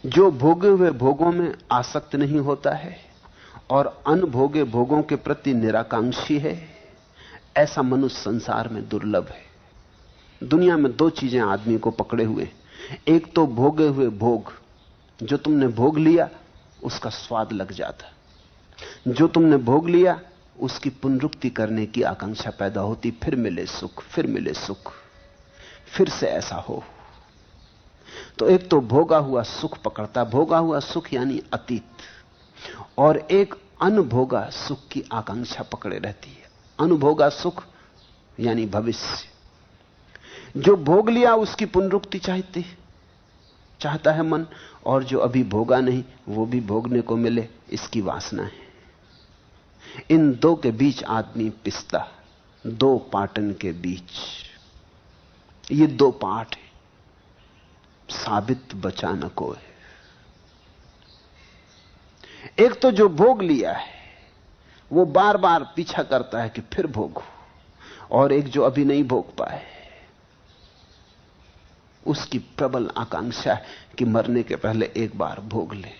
जो भोगे हुए भोगों में आसक्त नहीं होता है और अनभोगे भोगों के प्रति निराकांक्षी है, ऐसा मनुष्य संसार में दुर्लभ है। दुनिया में दो चीजें आदमी को पकड़े हुए, एक तो भोगे हुए भोग, जो तुमने भोग लिया उसका स्वाद लग जाता, जो तुमने भोग लिया उसकी पुनरुक्ति करने की आकांक्षा पैदा होती, फिर मिले सुख, फिर मिले सुख, फिर से ऐसा हो। तो एक तो भोगा हुआ सुख पकड़ता, भोगा हुआ सुख यानी अतीत, और एक अनभोगा सुख की आकांक्षा पकड़े रहती है। अनुभोगा सुख यानी भविष्य। जो भोग लिया उसकी पुनरुक्ति चाहता है मन, और जो अभी भोगा नहीं वो भी भोगने को मिले, इसकी वासना है। इन दो के बीच आदमी पिसता, दो पाटन के बीच। ये दो पाट है, साबित बचा न कोई। एक तो जो भोग लिया है वो बार बार पीछा करता है कि फिर भोगो, और एक जो अभी नहीं भोग पाए उसकी प्रबल आकांक्षा है कि मरने के पहले एक बार भोग ले।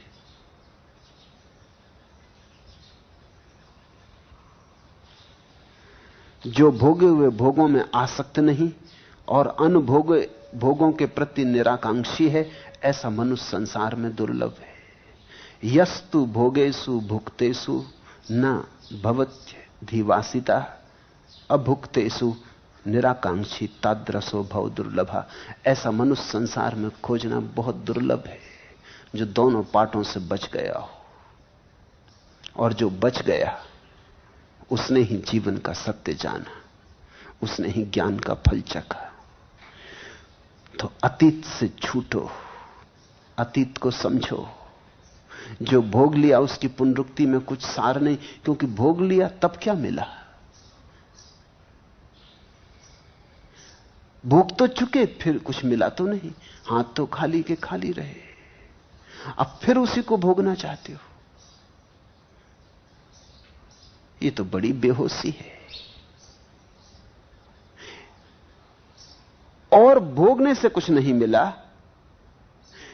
जो भोगे हुए भोगों में आसक्त नहीं और अनभोगे भोगों के प्रति निराकांक्षी है, ऐसा मनुष्य संसार में दुर्लभ है। यस्तु भोगेषु भुक्तेषु न भवत्यधिवासिता अभुक्तेषु निराकांक्षी तादृशो भव दुर्लभा। ऐसा मनुष्य संसार में खोजना बहुत दुर्लभ है, जो दोनों पाटों से बच गया हो, और जो बच गया उसने ही जीवन का सत्य जाना, उसने ही ज्ञान का फल चखा। तो अतीत से छूटो, अतीत को समझो। जो भोग लिया उसकी पुनरुक्ति में कुछ सार नहीं, क्योंकि भोग लिया तब क्या मिला? भोग तो चुके, फिर कुछ मिला तो नहीं, हाथ तो खाली के खाली रहे। अब फिर उसी को भोगना चाहते हो, ये तो बड़ी बेहोशी है। और भोगने से कुछ नहीं मिला,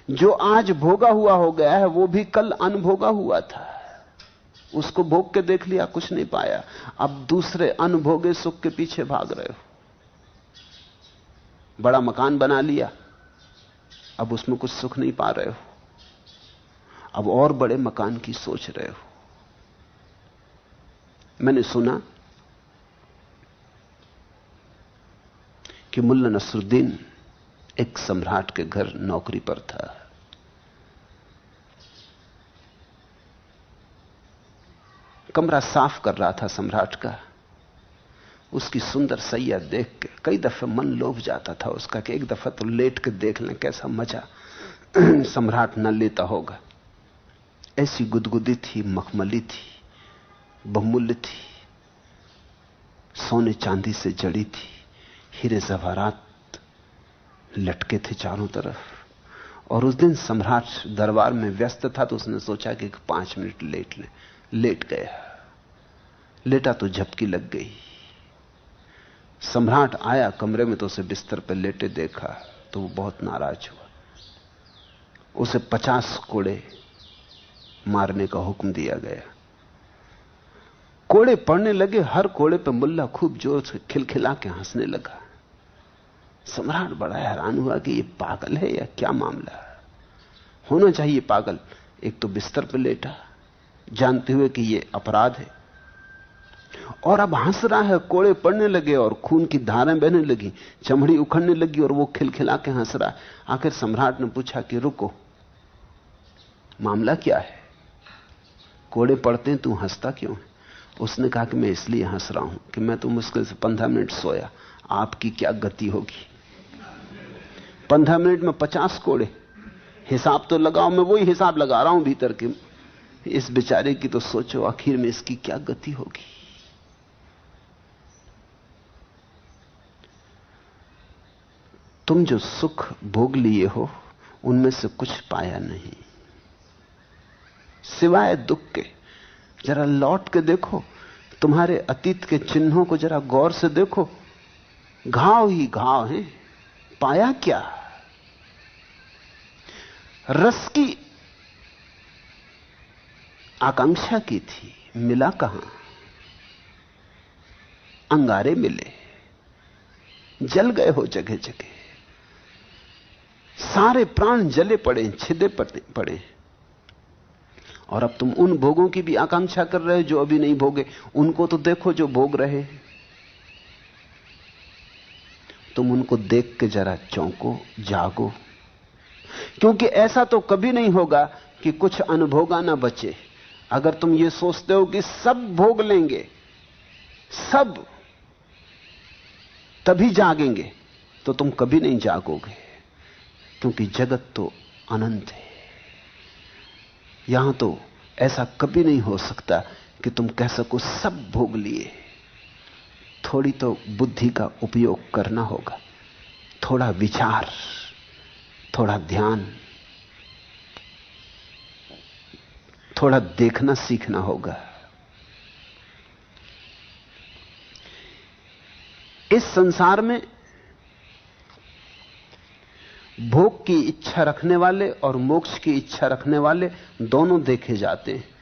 जो आज भोगा हुआ हो गया है वो भी कल अनभोगा हुआ था, उसको भोग के देख लिया, कुछ नहीं पाया, अब दूसरे अनभोगे सुख के पीछे भाग रहे हो। बड़ा मकान बना लिया, अब उसमें कुछ सुख नहीं पा रहे हो, अब और बड़े मकान की सोच रहे हो। मैंने सुना कि मुल्ला नसरुद्दीन एक सम्राट के घर नौकरी पर था। कमरा साफ कर रहा था सम्राट का। उसकी सुंदर सैया देख के कई दफे मन लोभ जाता था उसका कि एक दफा तो लेट के देख लें, कैसा मजा सम्राट न लेता होगा। ऐसी गुदगुदी थी, मखमली थी, बहुमूल्य थी, सोने चांदी से जड़ी थी, हीरे जवाहरात लटके थे चारों तरफ। और उस दिन सम्राट दरबार में व्यस्त था, तो उसने सोचा कि 5 मिनट लेट ले। लेट गया, लेटा तो झपकी लग गई। सम्राट आया कमरे में तो उसे बिस्तर पर लेटे देखा तो वो बहुत नाराज हुआ। उसे 50 कोड़े मारने का हुक्म दिया गया। कोड़े पड़ने लगे, हर कोड़े पे मुल्ला खूब जोर से खिलखिला के हंसने लगा। सम्राट बड़ा हैरान हुआ कि ये पागल है या क्या मामला। होना चाहिए पागल, एक तो बिस्तर पर लेटा जानते हुए कि ये अपराध है, और अब हंस रहा है। कोड़े पड़ने लगे और खून की धारें बहने लगी, चमड़ी उखड़ने लगी और वो खिलखिला के हंस रहा है। आखिर सम्राट ने पूछा कि रुको, मामला क्या है? कोड़े पड़ते हैं, तू हंसता क्यों है? उसने कहा कि मैं इसलिए हंस रहा हूं कि मैं तो मुश्किल से 15 मिनट सोया, आपकी क्या गति होगी। 15 मिनट में 50 कोड़े, हिसाब तो लगाओ। मैं वही हिसाब लगा रहा हूं भीतर के, इस बेचारे की तो सोचो आखिर में इसकी क्या गति होगी। तुम जो सुख भोग लिए हो उनमें से कुछ पाया नहीं सिवाय दुख के। जरा लौट के देखो, तुम्हारे अतीत के चिन्हों को जरा गौर से देखो, घाव ही घाव हैं, पाया क्या? रस की आकांक्षा की थी, मिला कहां? अंगारे मिले, जल गए हो जगह जगह, सारे प्राण जले पड़े, छिदे पड़े। और अब तुम उन भोगों की भी आकांक्षा कर रहे हो जो अभी नहीं भोगे। उनको तो देखो जो भोग रहे। तुम उनको देख के जरा चौंको, जागो, क्योंकि ऐसा तो कभी नहीं होगा कि कुछ अनुभोगा ना बचे। अगर तुम ये सोचते हो कि सब भोग लेंगे, सब तभी जागेंगे, तो तुम कभी नहीं जागोगे, क्योंकि जगत तो अनंत है। यहां तो ऐसा कभी नहीं हो सकता कि तुम कह सको सब भोग लिए। थोड़ी तो बुद्धि का उपयोग करना होगा, थोड़ा विचार, थोड़ा ध्यान, थोड़ा देखना सीखना होगा। इस संसार में भोग की इच्छा रखने वाले और मोक्ष की इच्छा रखने वाले दोनों देखे जाते हैं।